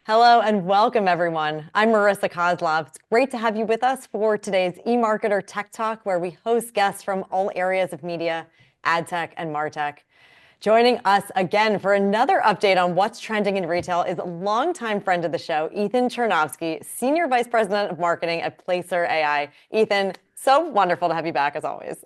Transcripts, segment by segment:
Hello and welcome, everyone. I'm Marissa Kozlov. It's great to have you with us for today's eMarketer Tech Talk, where we host guests from all areas of media, ad tech, and martech. Joining us again for another update on what's trending in retail is a longtime friend of the show, Ethan Chernofsky, Senior Vice President of Marketing at Placer.ai. Ethan, so wonderful to have you back as always.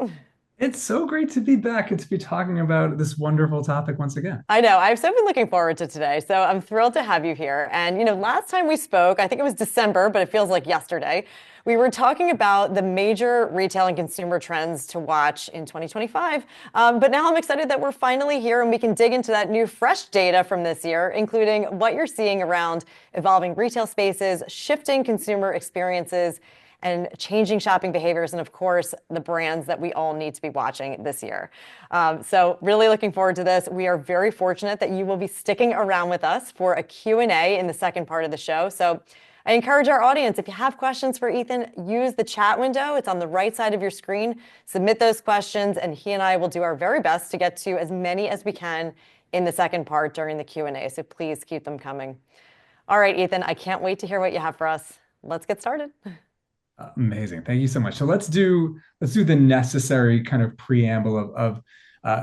It's so great to be back and to be talking about this wonderful topic once again. I know. I've so been looking forward to today. So I'm thrilled to have you here. And, last time we spoke, I think it was December, but it feels like yesterday. We were talking about the major retail and consumer trends to watch in 2025. But now I'm excited that we're finally here and we can dig into that new fresh data from this year, including what you're seeing around evolving retail spaces, shifting consumer experiences, and changing shopping behaviors, and of course, the brands that we all need to be watching this year. So really looking forward to this. We are very fortunate that you will be sticking around with us for a Q&A in the second part of the show. So I encourage our audience, if you have questions for Ethan, use the chat window. It's on the right side of your screen. Submit those questions, and he and I will do our very best to get to as many as we can in the second part during the Q&A. So please keep them coming. All right, Ethan, I can't wait to hear what you have for us. Let's get started. Amazing. Thank you so much. So let's do the necessary kind of preamble of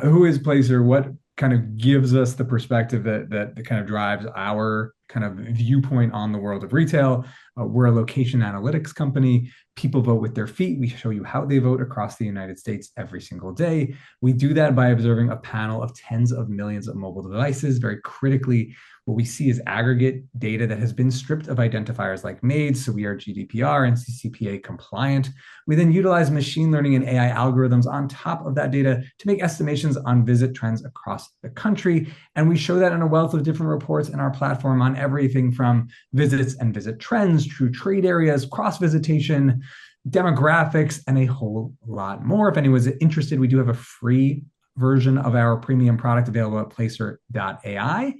who is Placer, what kind of gives us the perspective that kind of drives our kind of viewpoint on the world of retail. We're a location analytics company. People vote with their feet. We show you how they vote across the United States every single day. We do that by observing a panel of tens of millions of mobile devices. Very critically, what we see is aggregate data that has been stripped of identifiers like MAID, so we are GDPR and CCPA compliant. We then utilize machine learning and AI algorithms on top of that data to make estimations on visit trends across the country. And we show that in a wealth of different reports in our platform on everything from visits and visit trends, true trade areas, cross-visitation, demographics, and a whole lot more. If anyone's interested, we do have a free version of our premium product available at Placer.ai.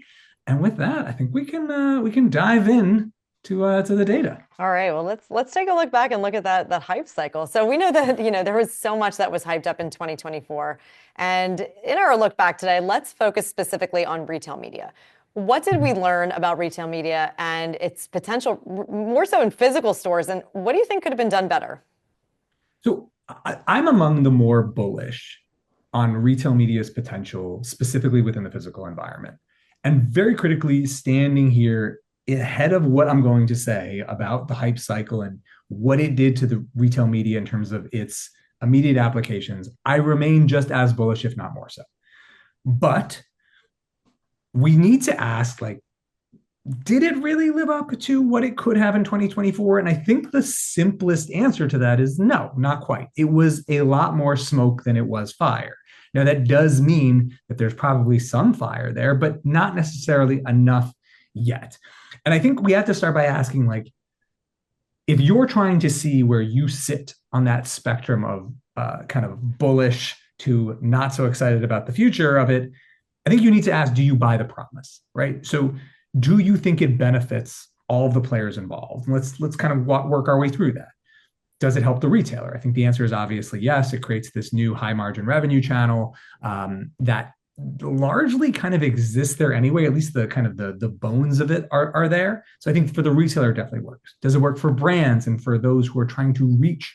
And with that, I think we can dive in to the data. All right, well, let's take a look back and look at that hype cycle. So we know that there was so much that was hyped up in 2024, and in our look back today, let's focus specifically on retail media. What did we learn about retail media and its potential, more so in physical stores, and what do you think could have been done better? So I'm among the more bullish on retail media's potential, specifically within the physical environment. And very critically, standing here ahead of what I'm going to say about the hype cycle and what it did to the retail media in terms of its immediate applications, I remain just as bullish, if not more so. But we need to ask, like, did it really live up to what it could have in 2024? And I think the simplest answer to that is no, not quite. It was a lot more smoke than it was fire. Now, that does mean that there's probably some fire there, but not necessarily enough yet. And I think we have to start by asking, like, if you're trying to see where you sit on that spectrum of kind of bullish to not so excited about the future of it, I think you need to ask, do you buy the promise, right? So do you think it benefits all of the players involved? And let's kind of work our way through that. Does it help the retailer? I think the answer is obviously yes. It creates this new high margin revenue channel that largely kind of exists there anyway. At least the kind of the bones of it are there. So I think for the retailer, it definitely works. Does it work for brands and for those who are trying to reach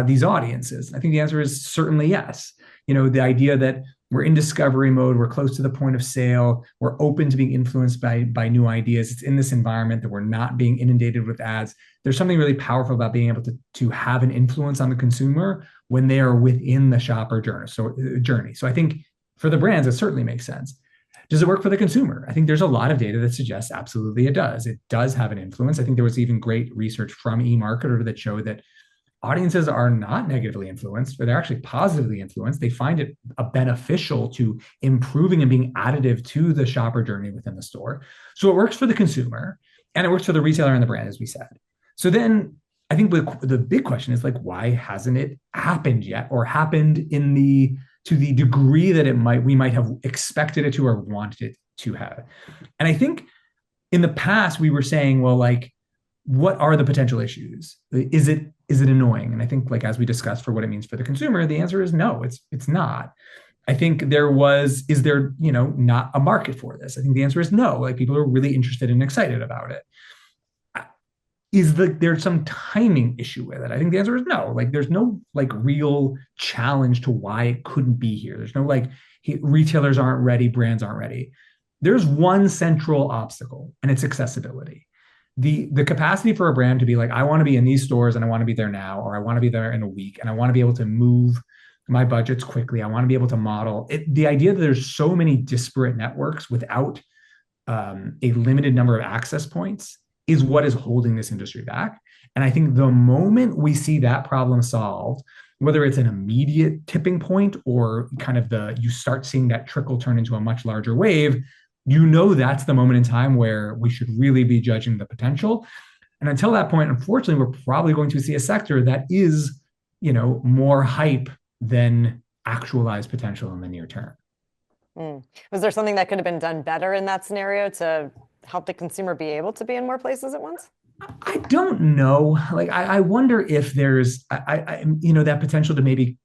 these audiences? I think the answer is certainly yes. The idea that we're in discovery mode, we're close to the point of sale, we're open to being influenced by new ideas. It's in this environment that we're not being inundated with ads. There's something really powerful about being able to have an influence on the consumer when they are within the shopper journey. So I think for the brands, it certainly makes sense. Does it work for the consumer? I think there's a lot of data that suggests absolutely it does. It does have an influence. I think there was even great research from eMarketer that showed that audiences are not negatively influenced, but they're actually positively influenced. They find it beneficial to improving and being additive to the shopper journey within the store. So it works for the consumer and it works for the retailer and the brand, as we said. So then I think the big question is, like, why hasn't it happened yet, or happened to the degree that we might have expected it to or wanted it to have? And I think in the past we were saying, well, like, what are the potential issues? Is it annoying? And I think, like, as we discussed, for what it means for the consumer, the answer is no, it's not. I think is there, not a market for this? I think the answer is no. Like people are really interested and excited about it. There's some timing issue with it? I think the answer is no. Like there's no like real challenge to why it couldn't be here. There's no like retailers aren't ready, brands aren't ready. There's one central obstacle, and it's accessibility. The capacity for a brand to be like, I want to be in these stores and I want to be there now, or I want to be there in a week, and I want to be able to move my budgets quickly. I want to be able to model it. The idea that there's so many disparate networks without a limited number of access points is what is holding this industry back. And I think the moment we see that problem solved, whether it's an immediate tipping point or kind of you start seeing that trickle turn into a much larger wave, that's the moment in time where we should really be judging the potential. And until that point, unfortunately, we're probably going to see a sector that is, more hype than actualized potential in the near term. Was there something that could have been done better in that scenario to help the consumer be able to be in more places at once? I don't know. Like, I wonder if there's, that potential to maybe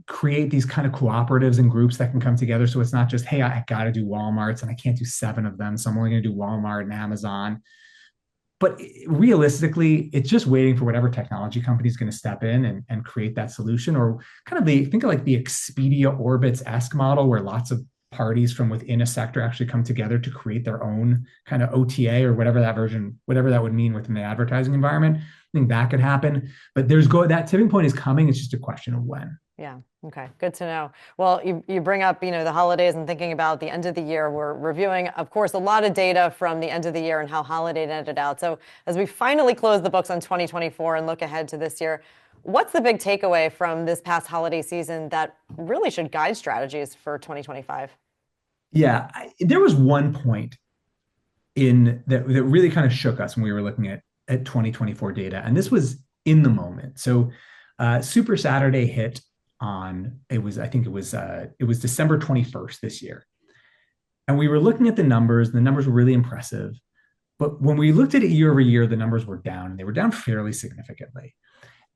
create these kind of cooperatives and groups that can come together. So it's not just, hey, I got to do Walmarts and I can't do 7 of them, so I'm only going to do Walmart and Amazon. But realistically, it's just waiting for whatever technology company is going to step in and create that solution, or kind of think of like the Expedia Orbitz-esque model where lots of parties from within a sector actually come together to create their own kind of OTA or whatever that would mean within the advertising environment. I think that could happen, but that tipping point is coming. It's just a question of when. Yeah. Okay. Good to know. Well, you bring up, the holidays and thinking about the end of the year. We're reviewing, of course, a lot of data from the end of the year and how holiday ended out. So as we finally close the books on 2024 and look ahead to this year, what's the big takeaway from this past holiday season that really should guide strategies for 2025? Yeah, there was one point that really kind of shook us when we were looking at 2024 data, and this was in the moment. So Super Saturday hit it was December 21st this year. And we were looking at the numbers, and the numbers were really impressive. But when we looked at it year over year, the numbers were down, and they were down fairly significantly.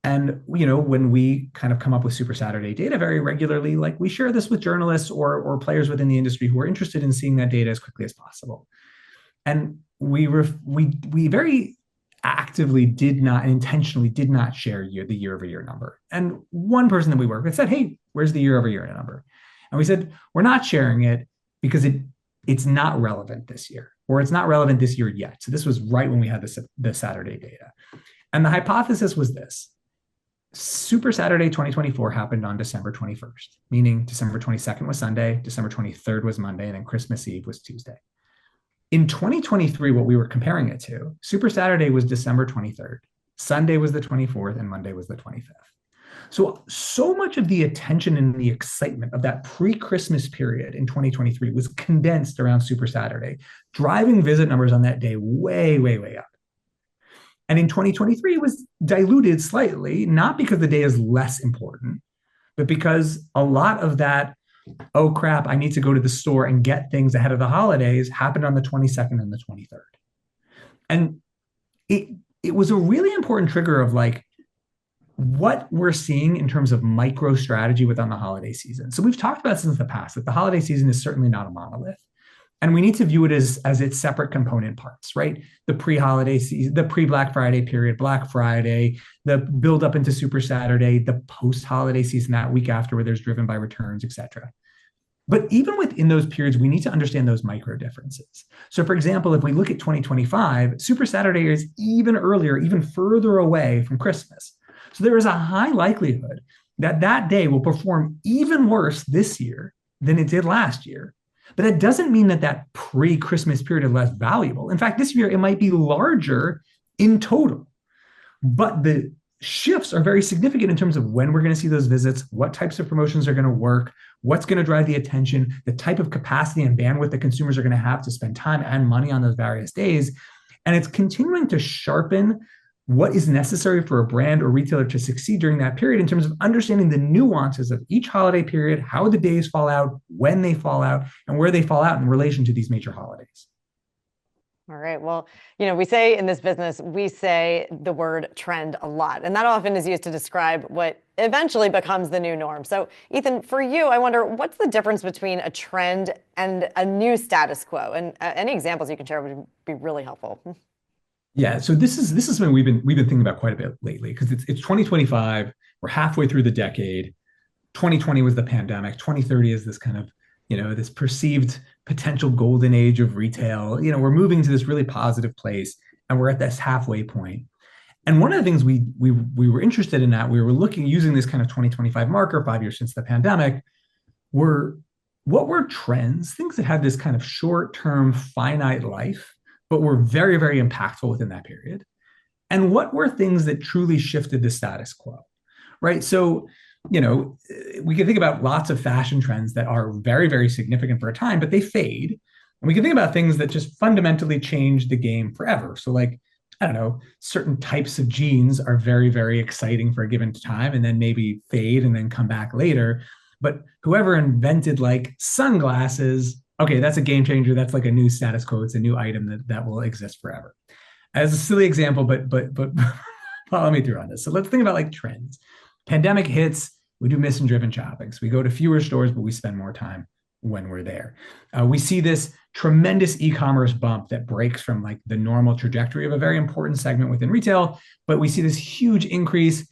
And, when we kind of come up with Super Saturday data very regularly, like we share this with journalists or players within the industry who are interested in seeing that data as quickly as possible. And we very actively intentionally did not share the year over year number. And one person that we work with said, hey, where's the year over year number? And we said, we're not sharing it because it's not relevant this year, or it's not relevant this year yet. So this was right when we had the Saturday data. And the hypothesis was this: Super Saturday 2024 happened on December 21st, meaning December 22nd was Sunday, December 23rd was Monday, and then Christmas Eve was Tuesday. In 2023, what we were comparing it to, Super Saturday was December 23rd, Sunday was the 24th, and Monday was the 25th. So much of the attention and the excitement of that pre-Christmas period in 2023 was condensed around Super Saturday, driving visit numbers on that day way, way, way up. And in 2023, it was diluted slightly, not because the day is less important, but because a lot of that, oh crap, I need to go to the store and get things ahead of the holidays, happened on the 22nd and the 23rd. And it was a really important trigger of like what we're seeing in terms of micro strategy within the holiday season. So we've talked about this in the past, that the holiday season is certainly not a monolith. And we need to view it as its separate component parts, right? The pre-holiday season, the pre-Black Friday period, Black Friday, the build up into Super Saturday, the post-holiday season that week after where there's driven by returns, et cetera. But even within those periods, we need to understand those micro differences. So for example, if we look at 2025, Super Saturday is even earlier, even further away from Christmas. So there is a high likelihood that day will perform even worse this year than it did last year. But that doesn't mean that pre-Christmas period is less valuable. In fact, this year it might be larger in total. But the shifts are very significant in terms of when we're going to see those visits, what types of promotions are going to work, what's going to drive the attention, the type of capacity and bandwidth that consumers are going to have to spend time and money on those various days. And it's continuing to sharpen what is necessary for a brand or retailer to succeed during that period in terms of understanding the nuances of each holiday period, how the days fall out, when they fall out, and where they fall out in relation to these major holidays. All right. Well, we say in this business, we say the word trend a lot, and that often is used to describe what eventually becomes the new norm. So, Ethan, for you, I wonder what's the difference between a trend and a new status quo? And any examples you can share would be really helpful. Yeah, so this is something we've been thinking about quite a bit lately because it's 2025. We're halfway through the decade. 2020 was the pandemic. 2030 is this kind of, this perceived potential golden age of retail. We're moving to this really positive place, and we're at this halfway point. And one of the things we were interested in, that we were looking using this kind of 2025 marker, 5 years since the pandemic, were what were trends, things that had this kind of short-term finite life, but were very, very impactful within that period. And what were things that truly shifted the status quo, right? So, we can think about lots of fashion trends that are very, very significant for a time, but they fade. And we can think about things that just fundamentally change the game forever. So, like, I don't know, certain types of jeans are very, very exciting for a given time and then maybe fade and then come back later. But whoever invented like sunglasses, okay, that's a game changer. That's like a new status quo. It's a new item that will exist forever. As a silly example, but follow me through on this. So let's think about like trends. Pandemic hits, we do mission driven shopping. So we go to fewer stores, but we spend more time when we're there. We see this tremendous e-commerce bump that breaks from like the normal trajectory of a very important segment within retail, but we see this huge increase.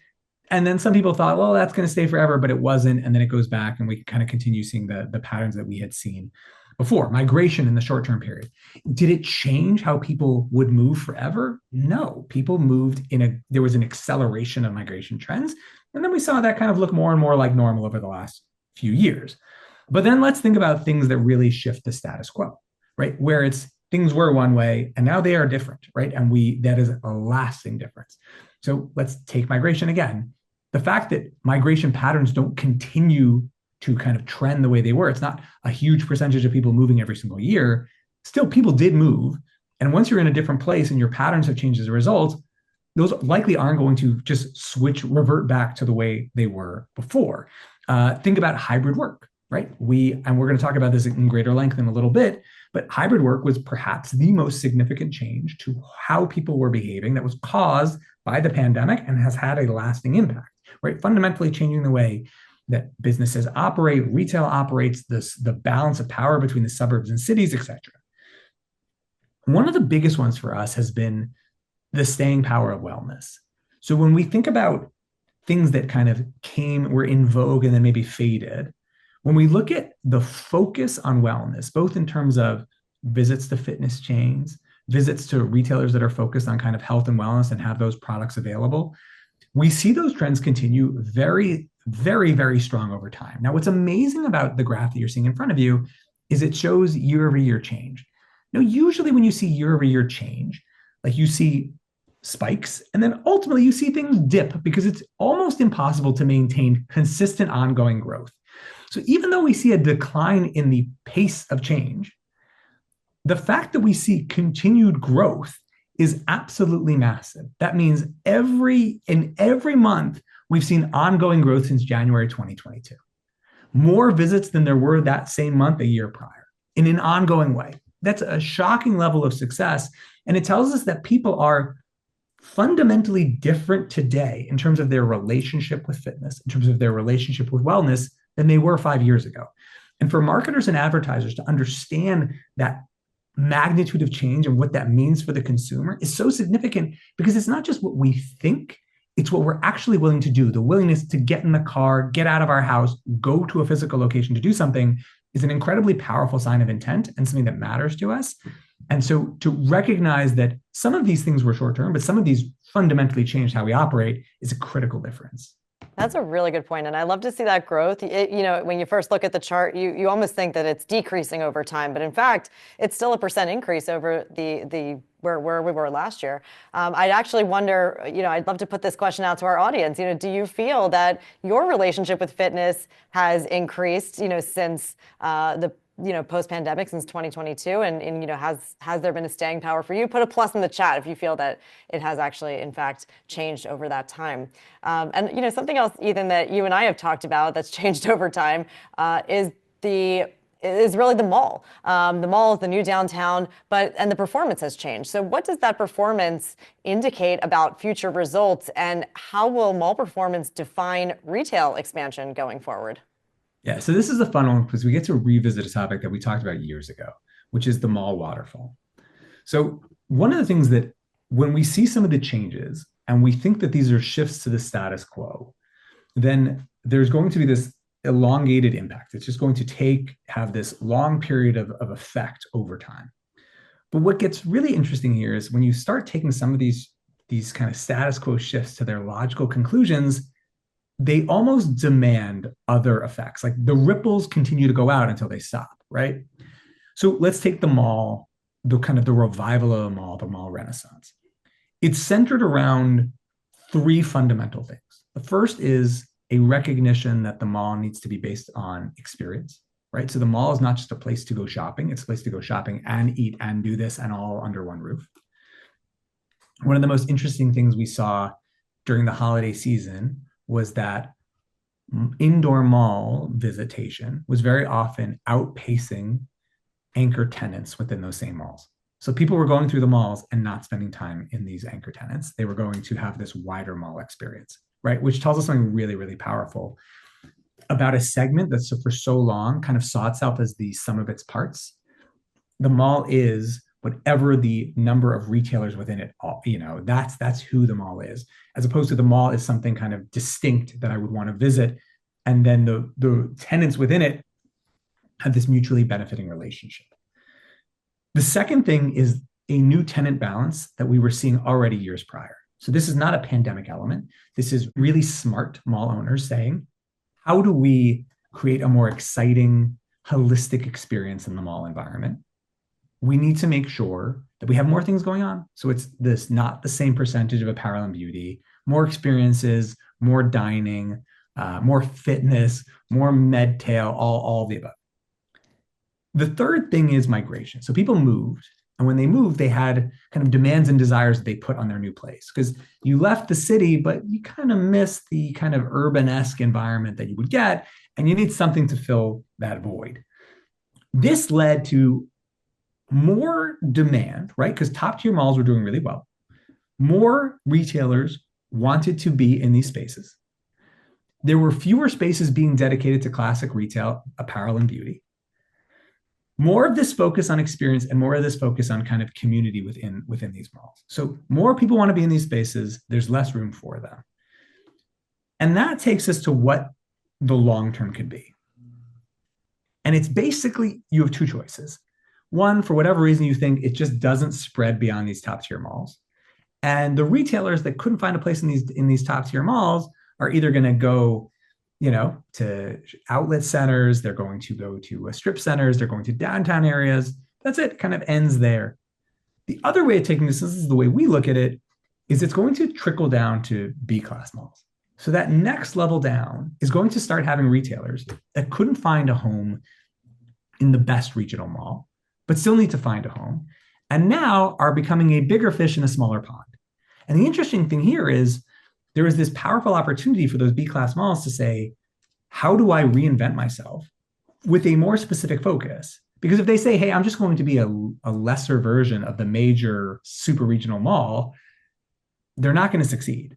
And then some people thought, well, that's going to stay forever, but it wasn't. And then it goes back and we kind of continue seeing the patterns that we had seen before. Migration in the short-term period. Did it change how people would move forever? No. People moved there was an acceleration of migration trends. And then we saw that kind of look more and more like normal over the last few years. But then let's think about things that really shift the status quo, right? Where it's things were one way and now they are different, right? And that is a lasting difference. So let's take migration again. The fact that migration patterns don't continue to kind of trend the way they were, it's not a huge percentage of people moving every single year. Still, people did move. And once you're in a different place and your patterns have changed as a result, those likely aren't going to just revert back to the way they were before. Think about hybrid work, right? We're going to talk about this in greater length in a little bit, but hybrid work was perhaps the most significant change to how people were behaving that was caused by the pandemic and has had a lasting impact, right? Fundamentally changing the way that businesses operate, retail operates, the balance of power between the suburbs and cities, et cetera. One of the biggest ones for us has been the staying power of wellness. So when we think about things that kind of were in vogue and then maybe faded, when we look at the focus on wellness, both in terms of visits to fitness chains, visits to retailers that are focused on kind of health and wellness and have those products available, we see those trends continue very, very, very strong over time. Now, what's amazing about the graph that you're seeing in front of you is it shows year-over-year change. Now, usually when you see year-over-year change, like you see spikes, and then ultimately you see things dip because it's almost impossible to maintain consistent ongoing growth. So even though we see a decline in the pace of change, the fact that we see continued growth is absolutely massive. That means in every month, we've seen ongoing growth since January 2022. More visits than there were that same month a year prior in an ongoing way. That's a shocking level of success. And it tells us that people are fundamentally different today in terms of their relationship with fitness, in terms of their relationship with wellness than they were 5 years ago. And for marketers and advertisers to understand that magnitude of change and what that means for the consumer is so significant because it's not just what we think, it's what we're actually willing to do. The willingness to get in the car, get out of our house, go to a physical location to do something is an incredibly powerful sign of intent and something that matters to us. And so to recognize that some of these things were short-term, but some of these fundamentally changed how we operate is a critical difference. That's a really good point. And I love to see that growth. When you first look at the chart, you almost think that it's decreasing over time. But in fact, it's still a percent increase over the where we were last year. I'd actually wonder, I'd love to put this question out to our audience. Do you feel that your relationship with fitness has increased, since the post-pandemic, since 2022, and has there been a staying power for you? Put a plus in the chat if you feel that it has actually, in fact, changed over that time. And something else, Ethan, that you and I have talked about that's changed over time is the is really the mall. The mall is the new downtown, and the performance has changed. So what does that performance indicate about future results, and how will mall performance define retail expansion going forward? Yeah, so this is a fun one because we get to revisit a topic that we talked about years ago, which is the mall waterfall. So one of the things that when we see some of the changes and we think that these are shifts to the status quo, then there's going to be this elongated impact. It's just going to have this long period of effect over time. But what gets really interesting here is when you start taking some of these kind of status quo shifts to their logical conclusions, they almost demand other effects. Like the ripples continue to go out until they stop, right? So let's take the mall, the revival of the mall renaissance. It's centered around three fundamental things. The first is a recognition that the mall needs to be based on experience, right? So the mall is not just a place to go shopping, it's a place to go shopping and eat and do this and all under one roof. One of the most interesting things we saw during the holiday season was that indoor mall visitation was very often outpacing anchor tenants within those same malls. So people were going through the malls and not spending time in these anchor tenants. They were going to have this wider mall experience, right? Which tells us something really, really powerful about a segment that's for so long kind of saw itself as the sum of its parts. The mall is whatever the number of retailers within it, that's who the mall is, as opposed to the mall is something kind of distinct that I would want to visit. And then the tenants within it have this mutually benefiting relationship. The second thing is a new tenant balance that we were seeing already years prior. So this is not a pandemic element. This is really smart mall owners saying, how do we create a more exciting, holistic experience in the mall environment? We need to make sure that we have more things going on. So it's not the same percentage of apparel and beauty, more experiences, more dining, more fitness, more medtail, all of the above. The third thing is migration. So people moved, and when they moved, they had kind of demands and desires that they put on their new place, because you left the city, but you kind of missed the kind of urban-esque environment that you would get, and you need something to fill that void. This led to more demand, right? Because top tier malls were doing really well. More retailers wanted to be in these spaces. There were fewer spaces being dedicated to classic retail, apparel, and beauty. More of this focus on experience and more of this focus on kind of community within these malls. So more people want to be in these spaces, there's less room for them. And that takes us to what the long term could be. And it's basically, you have two choices. One, for whatever reason, you think it just doesn't spread beyond these top tier malls. And the retailers that couldn't find a place in these top tier malls are either going to go, to outlet centers, they're going to go to strip centers, they're going to downtown areas. That's it, kind of ends there. The other way of taking this is the way we look at it, is it's going to trickle down to B-class malls. So that next level down is going to start having retailers that couldn't find a home in the best regional mall, but still need to find a home, and now are becoming a bigger fish in a smaller pond. And the interesting thing here is there is this powerful opportunity for those B-class malls to say, how do I reinvent myself with a more specific focus? Because if they say, hey, I'm just going to be a lesser version of the major super regional mall, they're not going to succeed.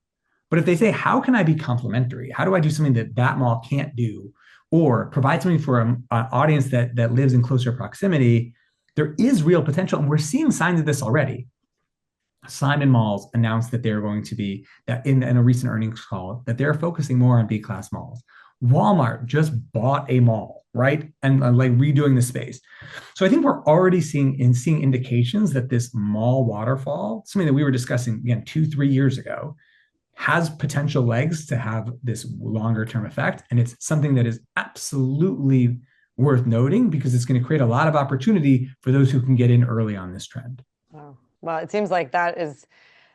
But if they say, how can I be complementary? How do I do something that mall can't do? Or provide something for an audience that lives in closer proximity, there is real potential. And we're seeing signs of this already. Simon Malls announced that they're going to be, that in a recent earnings call, that they're focusing more on B-class malls. Walmart just bought a mall, right? And like redoing the space. So I think we're already seeing indications that this mall waterfall, something that we were discussing again 2-3 years ago, has potential legs to have this longer term effect. And it's something that is absolutely worth noting because it's going to create a lot of opportunity for those who can get in early on this trend. Wow. Well, it seems like that is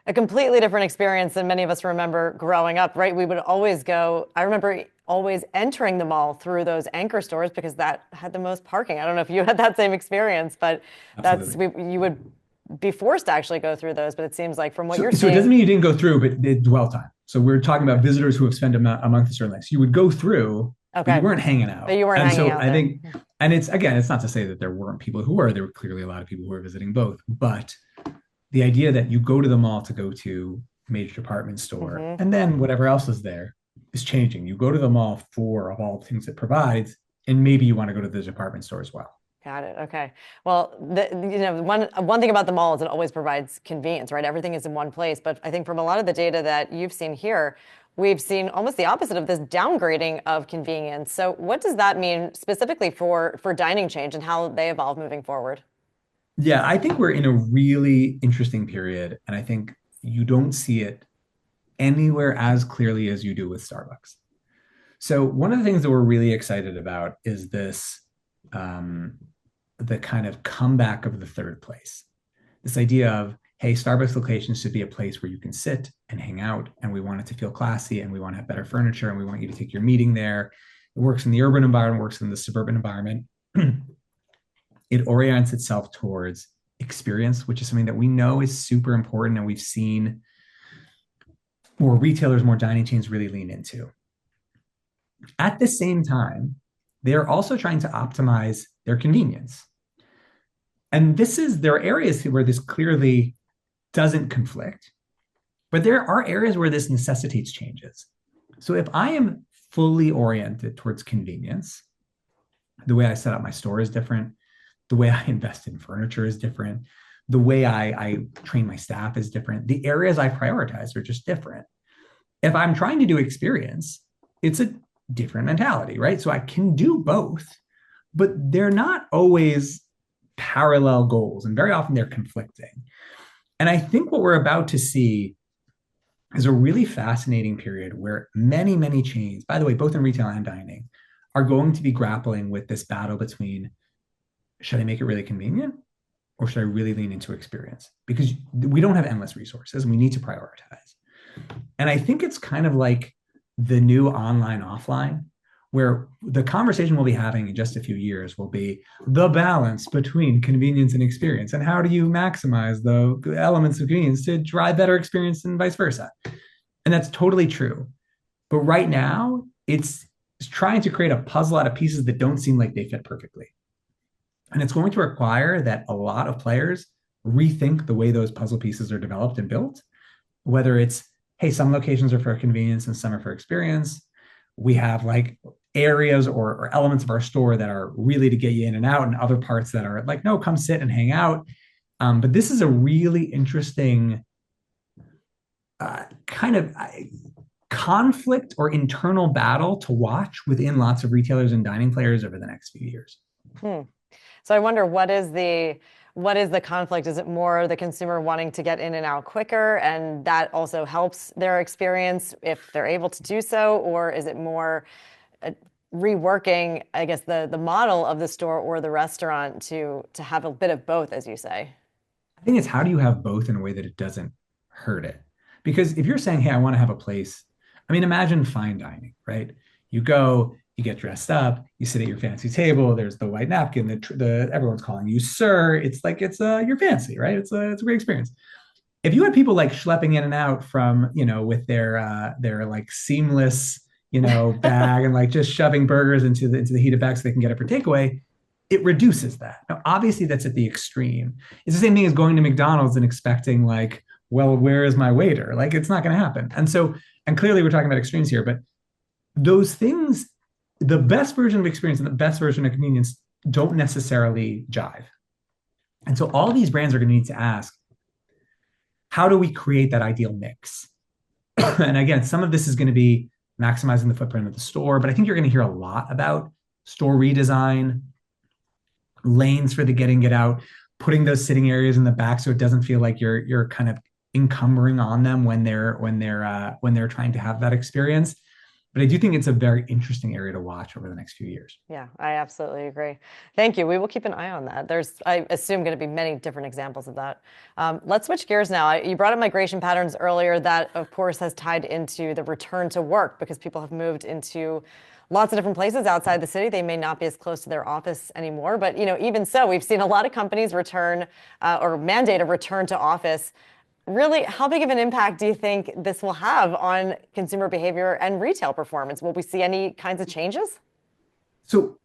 a completely different experience than many of us remember growing up, right? We would always go, I remember always entering the mall through those anchor stores because that had the most parking. I don't know if you had that same experience, but you would be forced to actually go through those. But it seems like from what you're seeing. So it doesn't mean you didn't go through, but it's dwell time. So we're talking about visitors who have spent a month at certain lengths. You would go through, but you weren't hanging out. But you weren't hanging out. I think And it's again, it's not to say that there weren't people who were. There were clearly a lot of people who were visiting both. But the idea that you go to the mall to go to a major department store Hmm. and then whatever else is there is changing. You go to the mall for of all the things it provides, and maybe you want to go to the department store as well. Got it. Okay. Well, one thing about the mall is it always provides convenience, right? Everything is in one place. But I think from a lot of the data that you've seen here, we've seen almost the opposite of this downgrading of convenience. So what does that mean specifically for dining change and how they evolve moving forward? Yeah, I think we're in a really interesting period, and I think you don't see it anywhere as clearly as you do with Starbucks. So one of the things that we're really excited about is this um, the kind of comeback of the third place. This idea of, hey, Starbucks locations should be a place where you can sit and hang out, and we want it to feel classy, and we want to have better furniture, and we want you to take your meeting there. It works in the urban environment, works in the suburban environment. It orients itself towards experience, which is something that we know is super important, and we've seen more retailers, more dining chains really lean into. At the same time, they're also trying to optimize their convenience. And there are areas where this clearly doesn't conflict, but there are areas where this necessitates changes. So if I am fully oriented towards convenience, the way I set up my store is different. The way I invest in furniture is different. The way I train my staff is different. The areas I prioritize are just different. If I'm trying to do experience, it's a different mentality, right? So I can do both, but they're not always parallel goals. And very often they're conflicting. And I think what we're about to see is a really fascinating period where many, many chains, by the way, both in retail and dining, are going to be grappling with this battle between should I make it really convenient or should I really lean into experience? Because we don't have endless resources. We need to prioritize. And I think it's kind of like the new online offline, where the conversation we'll be having in just a few years will be the balance between convenience and experience. And how do you maximize the elements of convenience to drive better experience and vice versa? And that's totally true. But right now, it's trying to create a puzzle out of pieces that don't seem like they fit perfectly. And it's going to require that a lot of players rethink the way those puzzle pieces are developed and built, whether it's, hey, some locations are for convenience and some are for experience. We have like areas or elements of our store that are really to get you in and out, and other parts that are like, no, come sit and hang out. But this is a really interesting kind of conflict or internal battle to watch within lots of retailers and dining players over the next few years. Hmm. So I wonder what is the conflict? Is it more the consumer wanting to get in and out quicker, and that also helps their experience if they're able to do so, or is it more uh, reworking, I guess, the model of the store or the restaurant to have a bit of both, as you say? I think it's how do you have both in a way that it doesn't hurt it? Because if you're saying, hey, I want to have a place, I mean, imagine fine dining, right? You go, you get dressed up, you sit at your fancy table. There's the white napkin. The everyone's calling you sir. It's like you're fancy, right? It's a great experience. If you had people like schlepping in and out from with their like seamless bag and like just shoving burgers into the heated bag so they can get it for takeaway, it reduces that. Now, obviously, that's at the extreme. It's the same thing as going to McDonald's and expecting like, well, where is my waiter? Like, it's not going to happen. And clearly, we're talking about extremes here, but those things, the best version of experience and the best version of convenience don't necessarily jive. And so, all these brands are going to need to ask, how do we create that ideal mix? And again, some of this is going to be maximizing the footprint of the store, but I think you're going to hear a lot about store redesign, lanes for the get in, get out, putting those sitting areas in the back so it doesn't feel like you're kind of encumbering on them when they're trying to have that experience. But I do think it's a very interesting area to watch over the next few years. Yeah, I absolutely agree. Thank you. We will keep an eye on that. There's, I assume, going to be many different examples of that. Let's switch gears now. You brought up migration patterns earlier. That, of course, has tied into the return to work because people have moved into lots of different places outside the city. They may not be as close to their office anymore. But even so, we've seen a lot of companies return or mandate a return to office. Really, how big of an impact do you think this will have on consumer behavior and retail performance? Will we see any kinds of changes? So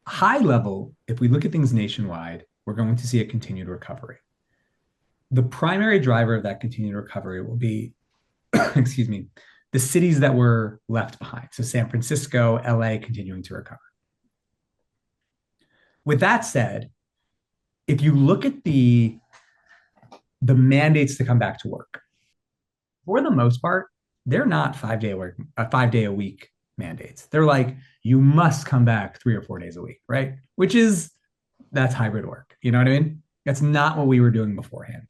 high level, if we look at things nationwide, we're going to see a continued recovery. The primary driver of that continued recovery will be, excuse me, the cities that were left behind. So San Francisco, LA continuing to recover. With that said, if you look at the mandates to come back to work, for the most part, they're not 5 day a week mandates. They're like, you must come back 3 or 4 days a week, right? That's hybrid work. You know what I mean? That's not what we were doing beforehand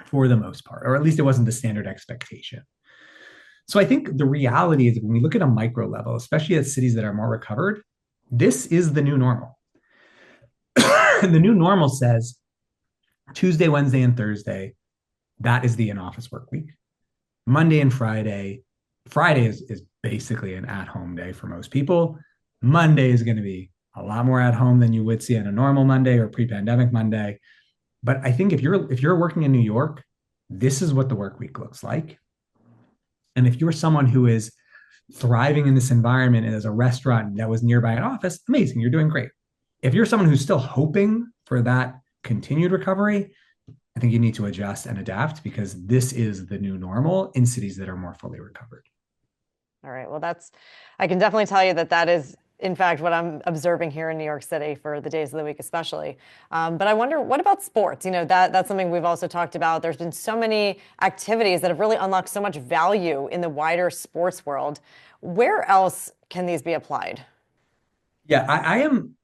for the most part, or at least it wasn't the standard expectation. So I think the reality is when we look at a micro level, especially at cities that are more recovered, this is the new normal. And the new normal says Tuesday, Wednesday, and Thursday, that is the in-office work week. Monday and Friday is basically an at-home day for most people. Monday is going to be a lot more at home than you would see on a normal Monday or pre-pandemic Monday. But I think if you're working in New York, this is what the work week looks like. And if you're someone who is thriving in this environment and as a restaurant that was nearby an office, amazing, you're doing great. If you're someone who's still hoping for that continued recovery, I think you need to adjust and adapt because this is the new normal in cities that are more fully recovered. All right. Well, I can definitely tell you that that is, in fact, what I'm observing here in New York City for the days of the week, especially. But I wonder, what about sports? That's something we've also talked about. There's been so many activities that have really unlocked so much value in the wider sports world. Where else can these be applied? Yeah,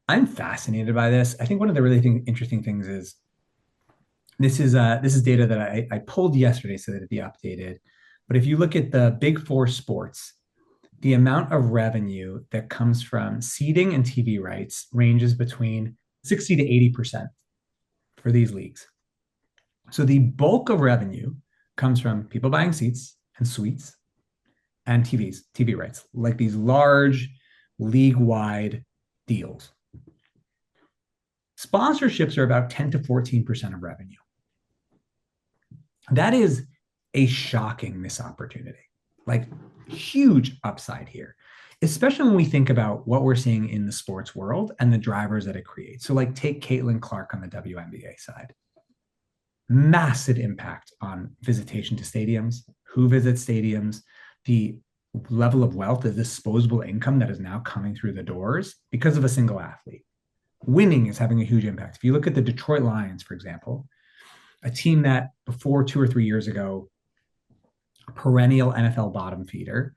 I'm fascinated by this. I think one of the really interesting things is this is data that I pulled yesterday so that it'd be updated. But if you look at the big four sports, the amount of revenue that comes from seating and TV rights ranges between 60 to 80% for these leagues. So the bulk of revenue comes from people buying seats and suites and TV rights, like these large league-wide deals. Sponsorships are about 10 to 14% of revenue. That is a shocking missed opportunity, like huge upside here, especially when we think about what we're seeing in the sports world and the drivers that it creates. So like take Caitlin Clark on the WNBA side. Massive impact on visitation to stadiums, who visits stadiums, the level of wealth, the disposable income that is now coming through the doors because of a single athlete. Winning is having a huge impact. If you look at the Detroit Lions, for example, a team that before 2 or 3 years ago, perennial NFL bottom feeder,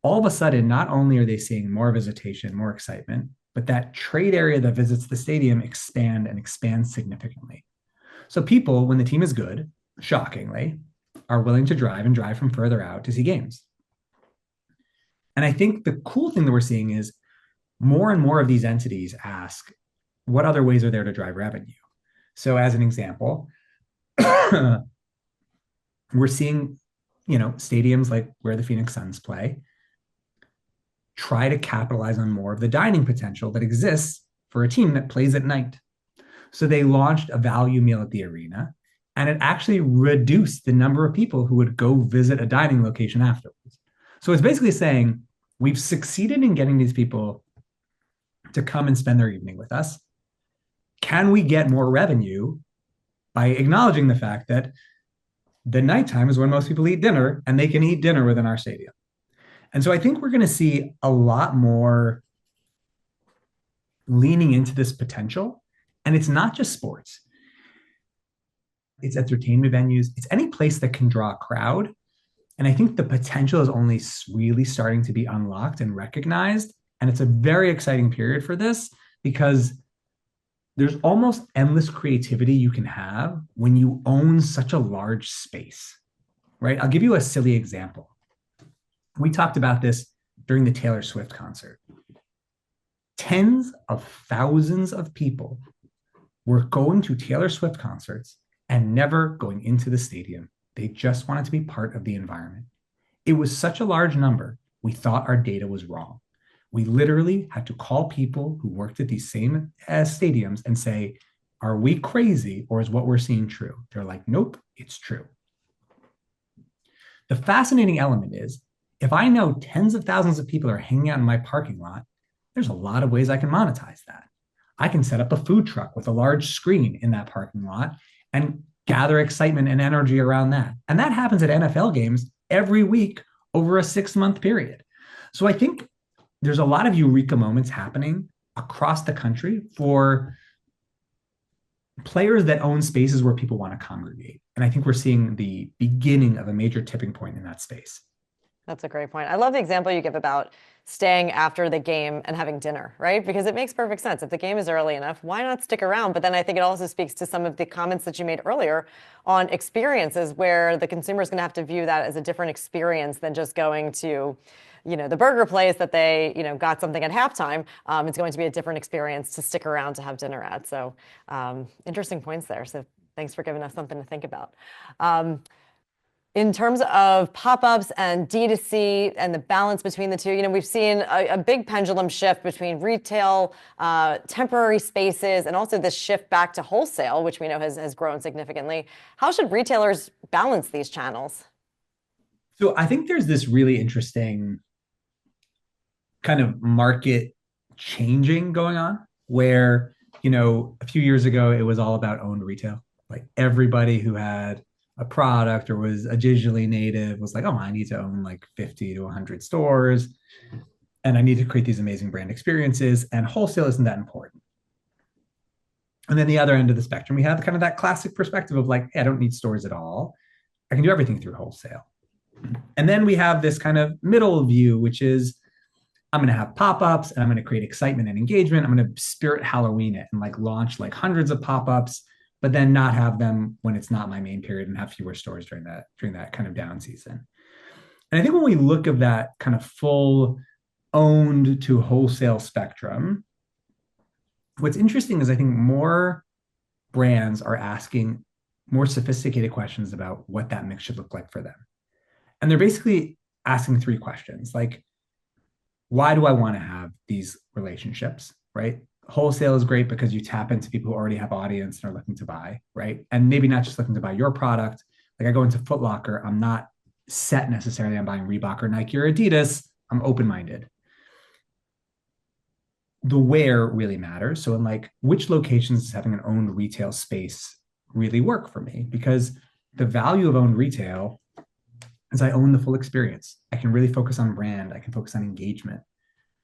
all of a sudden, not only are they seeing more visitation, more excitement, but that trade area that visits the stadium expands significantly. So people, when the team is good, shockingly, are willing to drive from further out to see games. And I think the cool thing that we're seeing is more and more of these entities ask, what other ways are there to drive revenue? So as an example, we're seeing, stadiums like where the Phoenix Suns play try to capitalize on more of the dining potential that exists for a team that plays at night. So they launched a value meal at the arena, and it actually reduced the number of people who would go visit a dining location afterwards. So it's basically saying we've succeeded in getting these people to come and spend their evening with us. Can we get more revenue by acknowledging the fact that the nighttime is when most people eat dinner and they can eat dinner within our stadium? And so I think we're going to see a lot more leaning into this potential. And it's not just sports. It's entertainment venues. It's any place that can draw a crowd. And I think the potential is only really starting to be unlocked and recognized. And it's a very exciting period for this because there's almost endless creativity you can have when you own such a large space, right? I'll give you a silly example. We talked about this during the Taylor Swift concert. Tens of thousands of people were going to Taylor Swift concerts and never going into the stadium. They just wanted to be part of the environment. It was such a large number, we thought our data was wrong. We literally had to call people who worked at these same stadiums and say, are we crazy or is what we're seeing true? They're like, nope, it's true. The fascinating element is, if I know tens of thousands of people are hanging out in my parking lot, there's a lot of ways I can monetize that. I can set up a food truck with a large screen in that parking lot and gather excitement and energy around that. And that happens at NFL games every week over a 6-month period. So I think there's a lot of eureka moments happening across the country for players that own spaces where people want to congregate. And I think we're seeing the beginning of a major tipping point in that space. That's a great point. I love the example you give about staying after the game and having dinner, right? Because it makes perfect sense. If the game is early enough, why not stick around? But then I think it also speaks to some of the comments that you made earlier on experiences where the consumer is going to have to view that as a different experience than just going to, the burger place that they, got something at halftime. It's going to be a different experience to stick around to have dinner at. So interesting points there. So thanks for giving us something to think about. In terms of pop-ups and D2C and the balance between the two, we've seen a big pendulum shift between retail, temporary spaces, and also this shift back to wholesale, which we know has grown significantly. How should retailers balance these channels? So I think there's this really interesting kind of market changing going on where, a few years ago, it was all about owned retail. Like everybody who had a product or was a digitally native was like, oh, I need to own like 50 to 100 stores and I need to create these amazing brand experiences, and wholesale isn't that important. And then the other end of the spectrum, we have kind of that classic perspective of like, hey, I don't need stores at all. I can do everything through wholesale. And then we have this kind of middle view, which is I'm going to have pop-ups and I'm going to create excitement and engagement. I'm going to spirit Halloween it and like launch like hundreds of pop-ups, but then not have them when it's not my main period and have fewer stores during that kind of down season. And I think when we look at that kind of full owned to wholesale spectrum, what's interesting is I think more brands are asking more sophisticated questions about what that mix should look like for them. And they're basically asking 3 questions like, why do I want to have these relationships, right? Wholesale is great because you tap into people who already have audience and are looking to buy, right? And maybe not just looking to buy your product. Like I go into Foot Locker, I'm not set necessarily on buying Reebok or Nike or Adidas. I'm open-minded. The where really matters. So in like which locations does having an owned retail space really work for me? Because the value of owned retail is I own the full experience. I can really focus on brand. I can focus on engagement.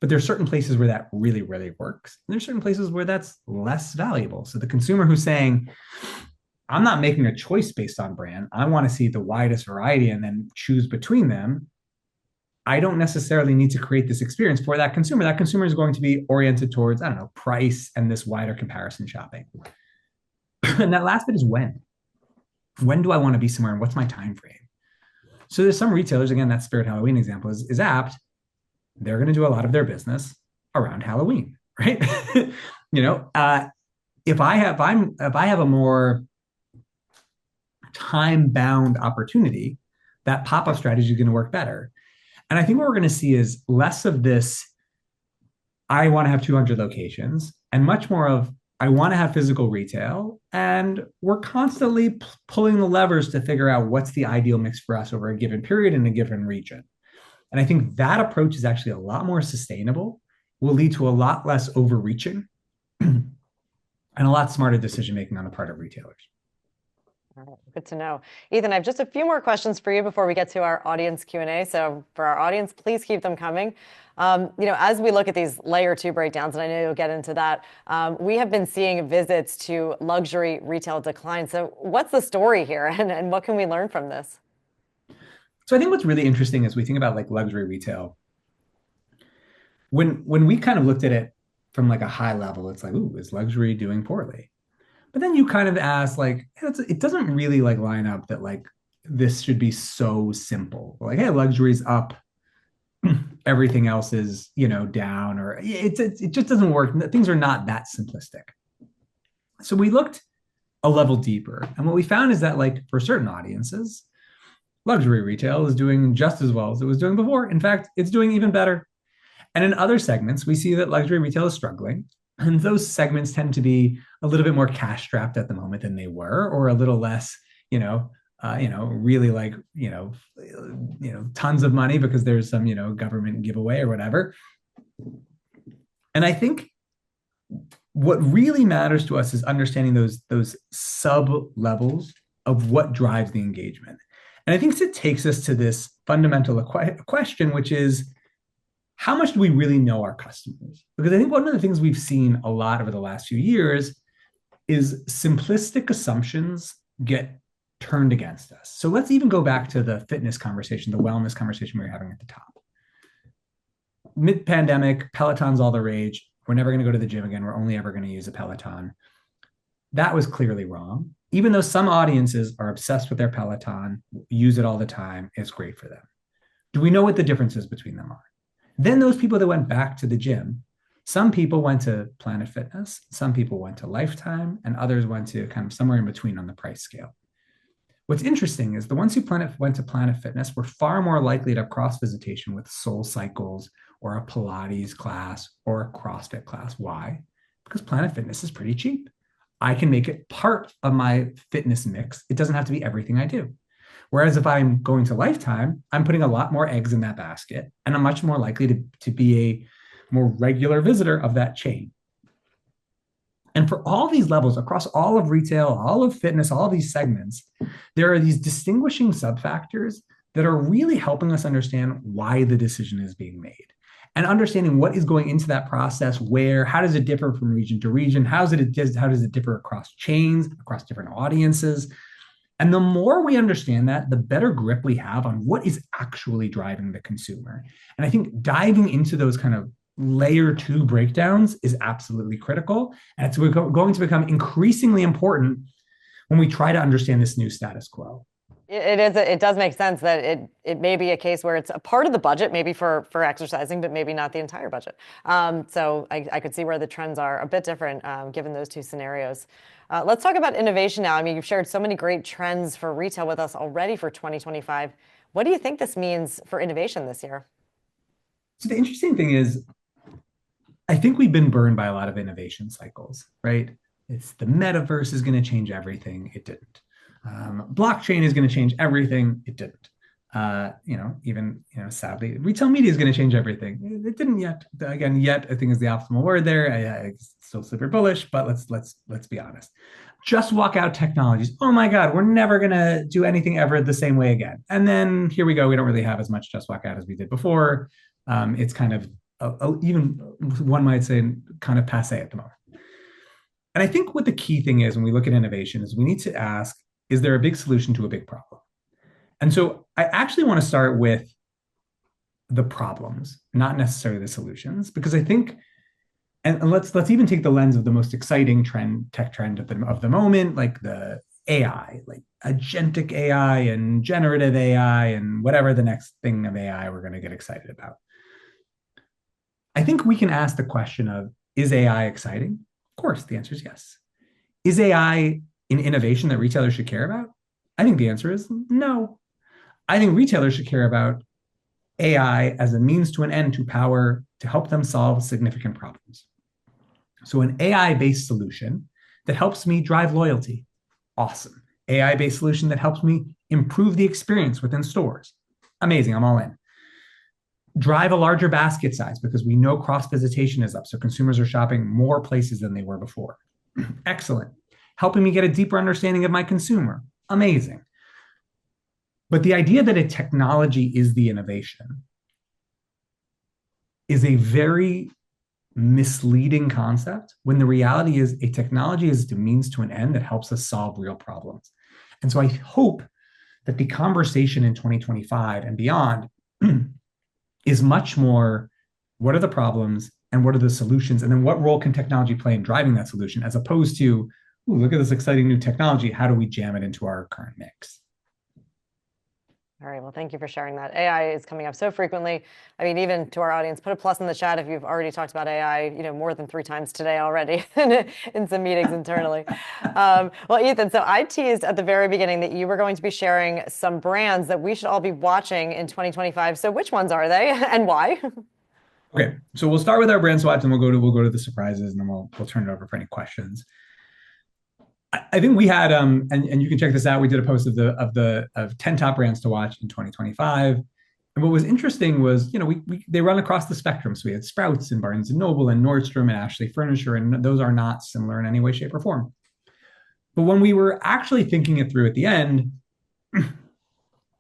But there's certain places where that really, really works. And there's certain places where that's less valuable. So the consumer who's saying, I'm not making a choice based on brand. I want to see the widest variety and then choose between them. I don't necessarily need to create this experience for that consumer. That consumer is going to be oriented towards, I don't know, price and this wider comparison shopping. And that last bit is when. When do I want to be somewhere and what's my time frame? So there's some retailers, again, that Spirit Halloween example is apt. They're going to do a lot of their business around Halloween, right? If I have a more time-bound opportunity, that pop-up strategy is going to work better. And I think what we're going to see is less of this, I want to have 200 locations, and much more of, I want to have physical retail. And we're constantly pulling the levers to figure out what's the ideal mix for us over a given period in a given region. And I think that approach is actually a lot more sustainable, will lead to a lot less overreaching and a lot smarter decision making on the part of retailers. All right, good to know. Ethan, I have just a few more questions for you before we get to our audience Q&A. So for our audience, please keep them coming. As we look at these layer 2 breakdowns, and I know you'll get into that, we have been seeing visits to luxury retail decline. So what's the story here and what can we learn from this? So I think what's really interesting is we think about like luxury retail. When we kind of looked at it from like a high level, it's like, ooh, is luxury doing poorly? But then you kind of ask like, hey, it doesn't really like line up that like this should be so simple. Like, hey, luxury's up, everything else is, down, or it just doesn't work. Things are not that simplistic. So we looked a level deeper. And what we found is that like for certain audiences, luxury retail is doing just as well as it was doing before. In fact, it's doing even better. And in other segments, we see that luxury retail is struggling. And those segments tend to be a little bit more cash strapped at the moment than they were, or a little less, really like, tons of money because there's some, government giveaway or whatever. And I think what really matters to us is understanding those sub levels of what drives the engagement. And I think it takes us to this fundamental question, which is how much do we really know our customers? Because I think one of the things we've seen a lot over the last few years is simplistic assumptions get turned against us. So let's even go back to the fitness conversation, the wellness conversation we were having at the top. Mid-pandemic, Peloton's all the rage. We're never going to go to the gym again. We're only ever going to use a Peloton. That was clearly wrong. Even though some audiences are obsessed with their Peloton, use it all the time, it's great for them. Do we know what the differences between them are? Then those people that went back to the gym, some people went to Planet Fitness, some people went to Lifetime, and others went to kind of somewhere in between on the price scale. What's interesting is the ones who went to Planet Fitness were far more likely to have cross visitation with Soul Cycles or a Pilates class or a CrossFit class. Why? Because Planet Fitness is pretty cheap. I can make it part of my fitness mix. It doesn't have to be everything I do. Whereas if I'm going to Lifetime, I'm putting a lot more eggs in that basket, and I'm much more likely to be a more regular visitor of that chain. And for all these levels across all of retail, all of fitness, all of these segments, there are these distinguishing subfactors that are really helping us understand why the decision is being made and understanding what is going into that process, where, how does it differ from region to region? How does it differ across chains, across different audiences? And the more we understand that, the better grip we have on what is actually driving the consumer. And I think diving into those kind of layer 2 breakdowns is absolutely critical. And it's going to become increasingly important when we try to understand this new status quo. It does make sense that it may be a case where it's a part of the budget, maybe for exercising, but maybe not the entire budget. So I could see where the trends are a bit different given those two scenarios. Let's talk about innovation now. I mean, you've shared so many great trends for retail with us already for 2025. What do you think this means for innovation this year? So the interesting thing is, I think we've been burned by a lot of innovation cycles, right? It's the metaverse is going to change everything. It didn't. Blockchain is going to change everything. It didn't. Sadly, retail media is going to change everything. It didn't yet. Again, yet I think is the optimal word there. I still super bullish, but let's be honest. Just walk out technologies. Oh my God, we're never going to do anything ever the same way again. And then here we go. We don't really have as much just walk out as we did before. It's kind of even one might say kind of passe at the moment. And I think what the key thing is when we look at innovation is we need to ask, is there a big solution to a big problem? And so I actually want to start with the problems, not necessarily the solutions, because I think, and let's even take the lens of the most exciting tech trend of the moment, like the AI, like agentic AI and generative AI and whatever the next thing of AI we're going to get excited about. I think we can ask the question of, is AI exciting? Of course, the answer is yes. Is AI an innovation that retailers should care about? I think the answer is no. I think retailers should care about AI as a means to an end to help them solve significant problems. So an AI-based solution that helps me drive loyalty, awesome. AI-based solution that helps me improve the experience within stores, amazing, I'm all in. Drive a larger basket size because we know cross-visitation is up, so consumers are shopping more places than they were before. Excellent. Helping me get a deeper understanding of my consumer, amazing. But the idea that a technology is the innovation is a very misleading concept when the reality is a technology is a means to an end that helps us solve real problems. And so I hope that the conversation in 2025 and beyond is much more, what are the problems and what are the solutions? And then what role can technology play in driving that solution, as opposed to, ooh, look at this exciting new technology. How do we jam it into our current mix? All right, well, thank you for sharing that. AI is coming up so frequently. I mean, even to our audience, put a plus in the chat if you've already talked about AI, more than 3 times today already in some meetings internally. Well, Ethan, so I teased at the very beginning that you were going to be sharing some brands that we should all be watching in 2025. So which ones are they and why? Okay, so we'll start with our brand swaps and we'll go to the surprises, and then we'll turn it over for any questions. I think we had and you can check this out. We did a post of 10 top brands to watch in 2025. And what was interesting was, they run across the spectrum. So we had Sprouts and Barnes and Noble and Nordstrom and Ashley Furniture, and those are not similar in any way, shape, or form. But when we were actually thinking it through at the end,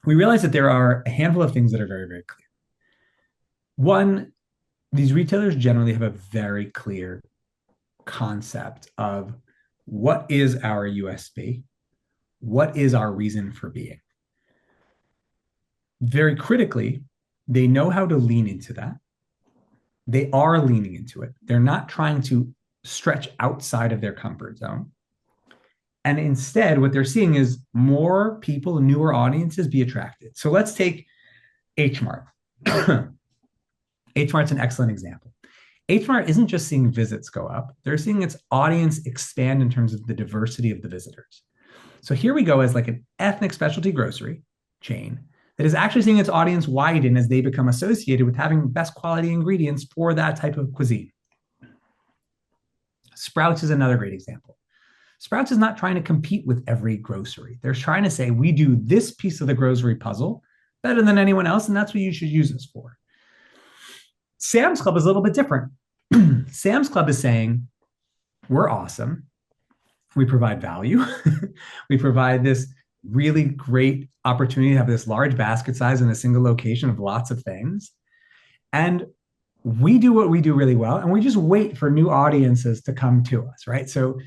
we realized that there are a handful of things that are very, very clear. One, these retailers generally have a very clear concept of what is our USP, what is our reason for being. Very critically, they know how to lean into that. They are leaning into it. They're not trying to stretch outside of their comfort zone. And instead, what they're seeing is more people, newer audiences be attracted. So let's take H Mart. H Mart's an excellent example. H Mart isn't just seeing visits go up, they're seeing its audience expand in terms of the diversity of the visitors. So here we go as like an ethnic specialty grocery chain that is actually seeing its audience widen as they become associated with having best quality ingredients for that type of cuisine. Sprouts is another great example. Sprouts is not trying to compete with every grocery. They're trying to say, we do this piece of the grocery puzzle better than anyone else, and that's what you should use us for. Sam's Club is a little bit different. Sam's Club is saying, we're awesome. We provide value. We provide this really great opportunity to have this large basket size in a single location of lots of things. And we do what we do really well, and we just wait for new audiences to come to us, right? So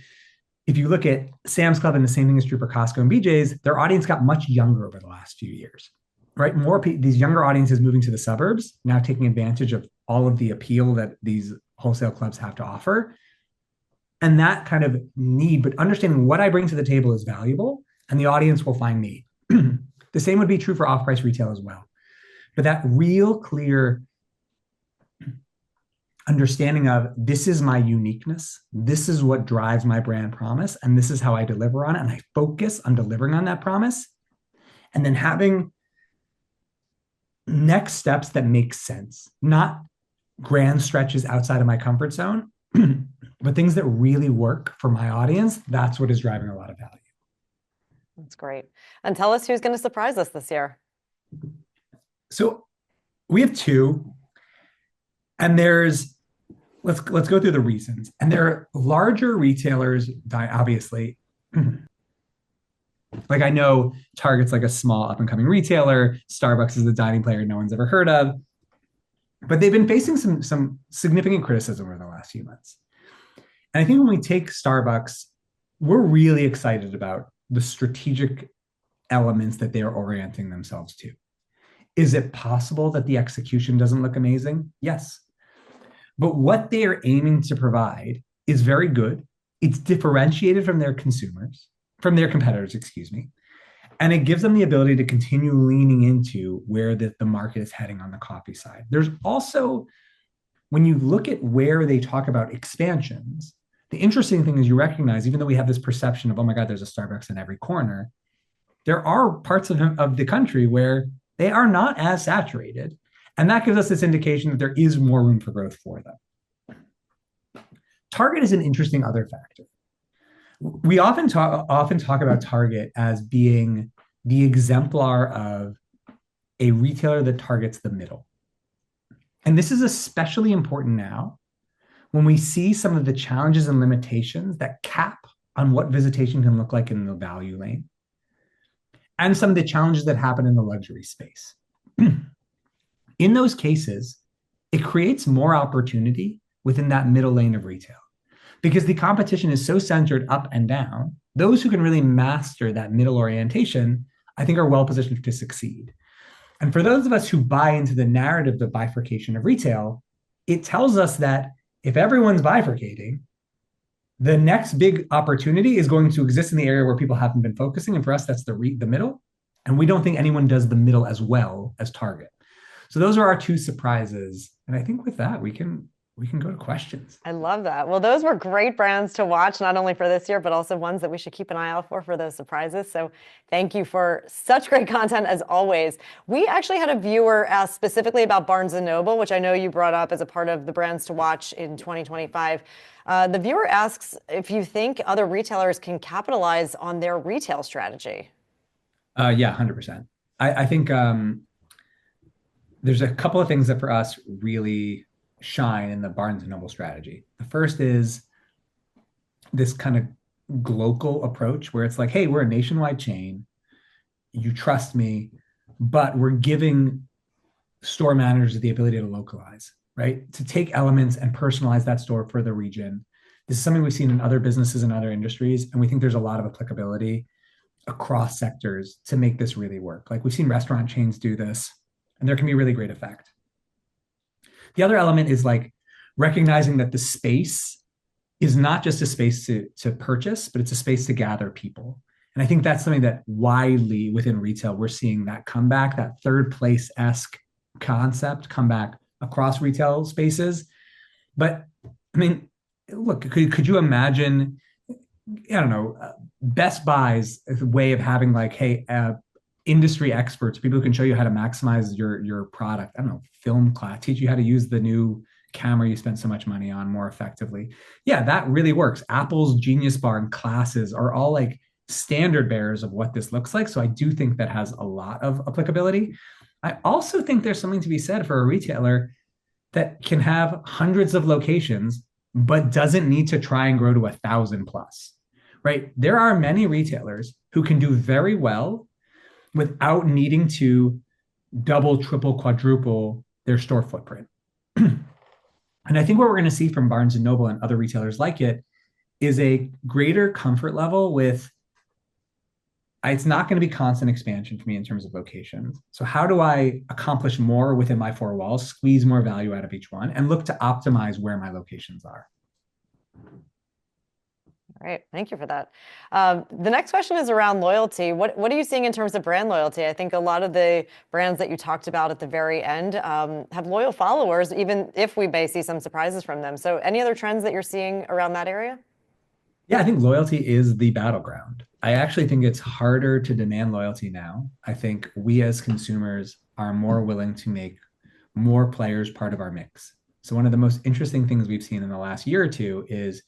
if you look at Sam's Club, and the same thing is true for Costco and BJ's, their audience got much younger over the last few years, right? These younger audiences moving to the suburbs, now taking advantage of all of the appeal that these wholesale clubs have to offer. And that kind of need, but understanding what I bring to the table is valuable, and the audience will find me. The same would be true for off-price retail as well. But that real clear understanding of this is my uniqueness, this is what drives my brand promise, and this is how I deliver on it, and I focus on delivering on that promise, and then having next steps that make sense, not grand stretches outside of my comfort zone, but things that really work for my audience. That's what is driving a lot of value. That's great. And tell us who's going to surprise us this year. So we have two, and let's go through the reasons. And there are larger retailers, obviously. Like I know Target's like a small up and coming retailer. Starbucks is a dining player no one's ever heard of. But they've been facing some significant criticism over the last few months. And I think when we take Starbucks, we're really excited about the strategic elements that they're orienting themselves to. Is it possible that the execution doesn't look amazing? Yes. But what they are aiming to provide is very good. It's differentiated from their competitors, excuse me. And it gives them the ability to continue leaning into where the market is heading on the coffee side. There's also, when you look at where they talk about expansions, the interesting thing is you recognize, even though we have this perception of, oh my God, there's a Starbucks in every corner, there are parts of the country where they are not as saturated. And that gives us this indication that there is more room for growth for them. Target is an interesting other factor. We often talk about Target as being the exemplar of a retailer that targets the middle. And this is especially important now when we see some of the challenges and limitations that cap on what visitation can look like in the value lane, and some of the challenges that happen in the luxury space. In those cases, it creates more opportunity within that middle lane of retail because the competition is so centered up and down. Those who can really master that middle orientation, I think, are well positioned to succeed. And for those of us who buy into the narrative of bifurcation of retail, it tells us that if everyone's bifurcating, the next big opportunity is going to exist in the area where people haven't been focusing. And for us, that's the middle. And we don't think anyone does the middle as well as Target. So those are our two surprises. And I think with that, we can go to questions. I love that. Well, those were great brands to watch, not only for this year, but also ones that we should keep an eye out for those surprises. So thank you for such great content as always. We actually had a viewer ask specifically about Barnes& Noble, which I know you brought up as a part of the brands to watch in 2025. The viewer asks if you think other retailers can capitalize on their retail strategy. Yeah, 100%. I think There's a couple of things that for us really shine in the Barnes and Noble strategy. The first is this kind of global approach where it's like, hey, we're a nationwide chain. You trust me, but we're giving store managers the ability to localize, right? To take elements and personalize that store for the region. This is something we've seen in other businesses and other industries, and we think there's a lot of applicability across sectors to make this really work. Like we've seen restaurant chains do this, and there can be really great effect. The other element is like recognizing that the space is not just a space to purchase, but it's a space to gather people. And I think that's something that widely within retail, we're seeing that comeback, that third place esque concept come back across retail spaces. But I mean, look, could you imagine, I don't know, Best Buy's way of having like, hey, industry experts, people who can show you how to maximize your product. I don't know, film class, teach you how to use the new camera you spent so much money on more effectively. Yeah, that really works. Apple's Genius Bar and classes are all like standard bearers of what this looks like. So I do think that has a lot of applicability. I also think there's something to be said for a retailer that can have hundreds of locations, but doesn't need to try and grow to 1,000 plus, right? There are many retailers who can do very well without needing to double, triple, quadruple their store footprint. And I think what we're going to see from Barnes and Noble and other retailers like it is a greater comfort level with it's not going to be constant expansion for me in terms of locations. So how do I accomplish more within my four walls, squeeze more value out of each one, and look to optimize where my locations are? All right, thank you for that. The next question is around loyalty. What are you seeing in terms of brand loyalty? I think a lot of the brands that you talked about at the very end have loyal followers, even if we may see some surprises from them. So any other trends that you're seeing around that area? Yeah, I think loyalty is the battleground. I actually think it's harder to demand loyalty now. I think we as consumers are more willing to make more players part of our mix. So, one of the most interesting things we've seen in the last year or two is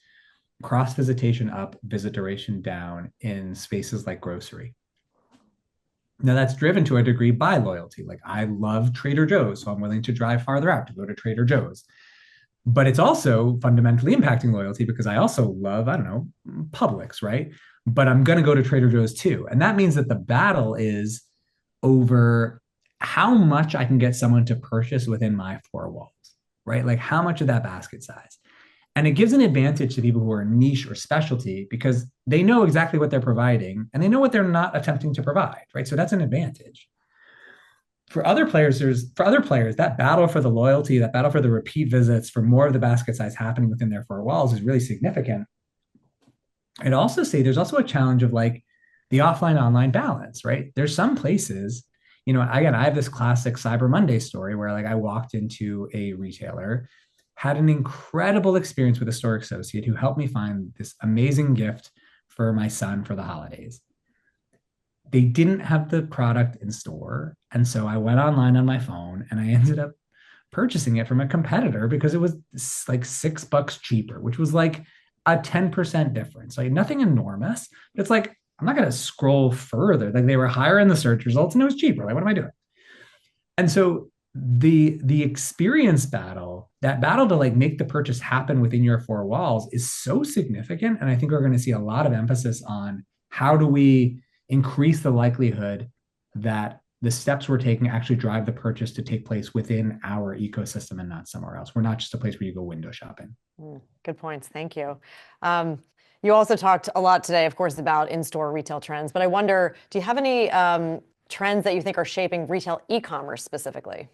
cross visitation up, visit duration down in spaces like grocery. Now, that's driven to a degree by loyalty. Like, I love Trader Joe's, so I'm willing to drive farther out to go to Trader Joe's. But it's also fundamentally impacting loyalty because I also love, I don't know, Publix, right? But I'm going to go to Trader Joe's too. And that means that the battle is over how much I can get someone to purchase within my four walls, right? Like how much of that basket size. And it gives an advantage to people who are niche or specialty because they know exactly what they're providing and they know what they're not attempting to provide, right? So that's an advantage. For other players, that battle for the loyalty, that battle for the repeat visits, for more of the basket size happening within their four walls is really significant. I'd also say there's also a challenge of like the offline online balance, right? There's some places, again, I have this classic Cyber Monday story where like I walked into a retailer, had an incredible experience with a store associate who helped me find this amazing gift for my son for the holidays. They didn't have the product in store. And so I went online on my phone and I ended up purchasing it from a competitor because it was like $6 cheaper, which was like a 10% difference. Like nothing enormous, but it's like, I'm not going to scroll further. Like they were higher in the search results and it was cheaper. Like, what am I doing? And so the experience battle, that battle to like make the purchase happen within your four walls is so significant. And I think we're going to see a lot of emphasis on how do we increase the likelihood that the steps we're taking actually drive the purchase to take place within our ecosystem and not somewhere else. We're not just a place where you go window shopping. Good points. Thank you. You also talked a lot today, of course, about in-store retail trends, but I wonder, do you have any trends that you think are shaping retail e-commerce specifically?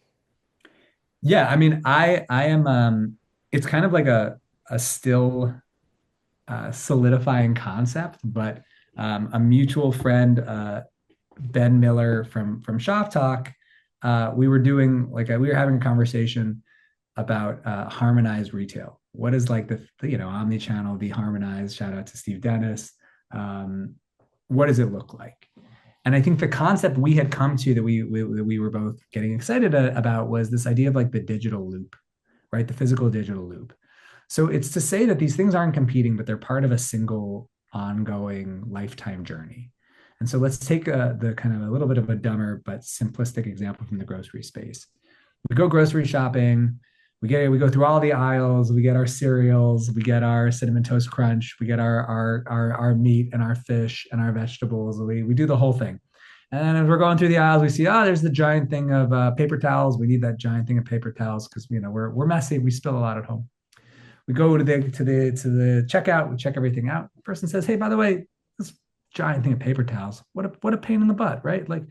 Yeah, I mean, I am it's kind of like a still solidifying concept, but a mutual friend, Ben Miller from Shop Talk, we were doing like we were having a conversation about harmonized retail. What is like the omni-channel, be harmonized? Shout out to Steve Dennis. What does it look like? And I think the concept we had come to that we were both getting excited about was this idea of like the digital loop, right? The physical digital loop. So it's to say that these things aren't competing, but they're part of a single ongoing lifetime journey. And so let's take the kind of a little bit of a dumber but simplistic example from the grocery space. We go grocery shopping. We go through all the aisles. We get our cereals. We get our cinnamon toast crunch. We get our meat and our fish and our vegetables. We do the whole thing. And then as we're going through the aisles, we see, oh, there's the giant thing of paper towels. We need that giant thing of paper towels because we're messy. We spill a lot at home. We go to the checkout. We check everything out. The person says, "Hey, by the way, this giant thing of paper towels. What a pain in the butt, right? Like,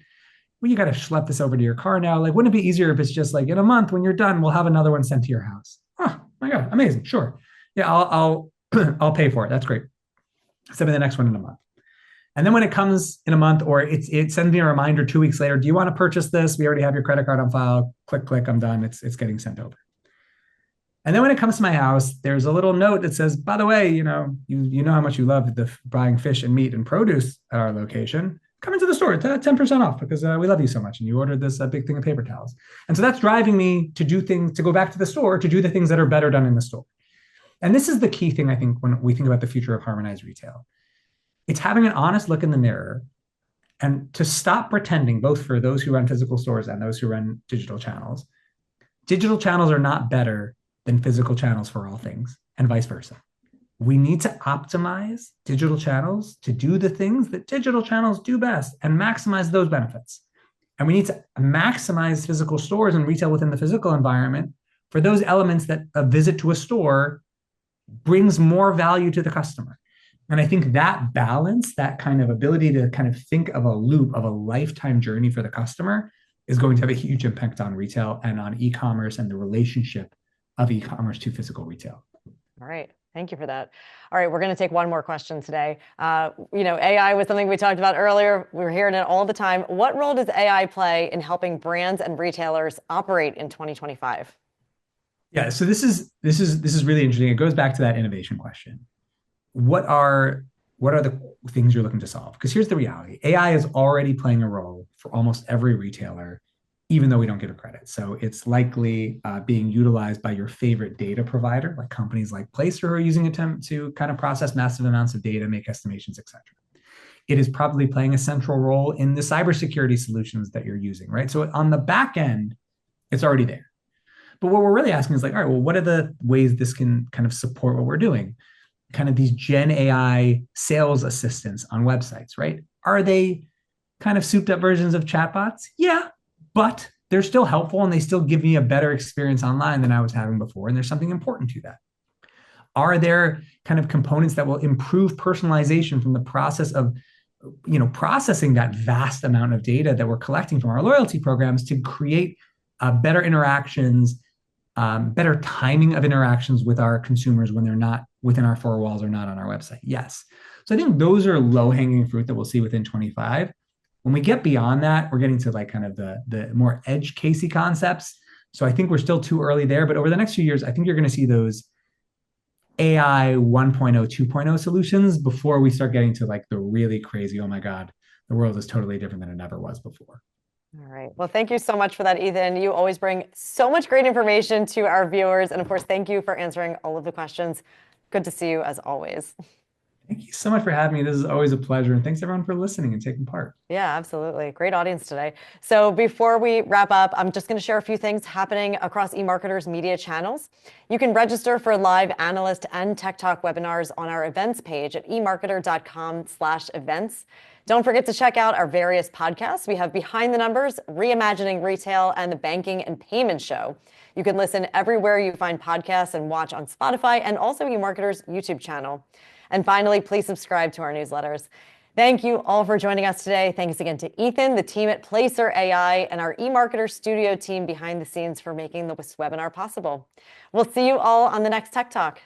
well, you got to schlep this over to your car now. Like, wouldn't it be easier if it's just like in a month when you're done, we'll have another one sent to your house?" Oh my God, amazing. Sure. Yeah, I'll I'll pay for it. That's great. Send me the next one in a month. And then when it comes in a month, or it sends me a reminder 2 weeks later, do you want to purchase this? We already have your credit card on file. Click, click, I'm done. It's getting sent over. And then when it comes to my house, there's a little note that says, by the way, you know how much you love buying fish and meat and produce at our location. Come into the store, it's 10% off because we love you so much. And you ordered this big thing of paper towels. And so that's driving me to do things, to go back to the store, to do the things that are better done in the store. And this is the key thing, I think, when we think about the future of harmonized retail. It's having an honest look in the mirror and to stop pretending, both for those who run physical stores and those who run digital channels. Digital channels are not better than physical channels for all things, and vice versa. We need to optimize digital channels to do the things that digital channels do best and maximize those benefits. And we need to maximize physical stores and retail within the physical environment for those elements that a visit to a store brings more value to the customer. And I think that balance, that kind of ability to kind of think of a loop of a lifetime journey for the customer is going to have a huge impact on retail and on e-commerce and the relationship of e-commerce to physical retail. All right. Thank you for that. All right, we're going to take one more question today. AI was something we talked about earlier. We're hearing it all the time. What role does AI play in helping brands and retailers operate in 2025? Yeah, so this is really interesting. It goes back to that innovation question. What are the things you're looking to solve? Because here's the reality. AI is already playing a role for almost every retailer, even though we don't give it credit. So it's likely being utilized by your favorite data provider, like companies like Placer, who are using it to kind of process massive amounts of data, make estimations, et cetera. It is probably playing a central role in the cybersecurity solutions that you're using, right? So on the back end, it's already there. But what we're really asking is like, all right, well, what are the ways this can kind of support what we're doing? Kind of these Gen AI sales assistants on websites, right? Are they kind of souped up versions of chatbots? Yeah, but they're still helpful and they still give me a better experience online than I was having before. And there's something important to that. Are there kind of components that will improve personalization from the process of processing that vast amount of data that we're collecting from our loyalty programs to create better interactions, better timing of interactions with our consumers when they're not within our four walls or not on our website? Yes. So I think those are low-hanging fruit that we'll see within 25. When we get beyond that, we're getting to like kind of the more edge casey concepts. So I think we're still too early there, but over the next few years, I think you're going to see those AI 1.0, 2.0 solutions before we start getting to like the really crazy, oh my God, the world is totally different than it ever was before. All right. Well, thank you so much for that, Ethan. You always bring so much great information to our viewers. And of course, thank you for answering all of the questions. Good to see you as always. Thank you so much for having me. This is always a pleasure. And thanks everyone for listening and taking part. Yeah, absolutely. Great audience today. So before we wrap up, I'm just going to share a few things happening across eMarketer's media channels. You can register for live analyst and tech talk webinars on our events page at eMarketer.com/events. Don't forget to check out our various podcasts. We have Behind the Numbers, Reimagining Retail, and the Banking and Payment Show. You can listen everywhere you find podcasts and watch on Spotify and also eMarketer's YouTube channel. And finally, please subscribe to our newsletters. Thank you all for joining us today. Thanks again to Ethan, the team at Placer.ai, and our eMarketer studio team behind the scenes for making this webinar possible. We'll see you all on the next Tech Talk.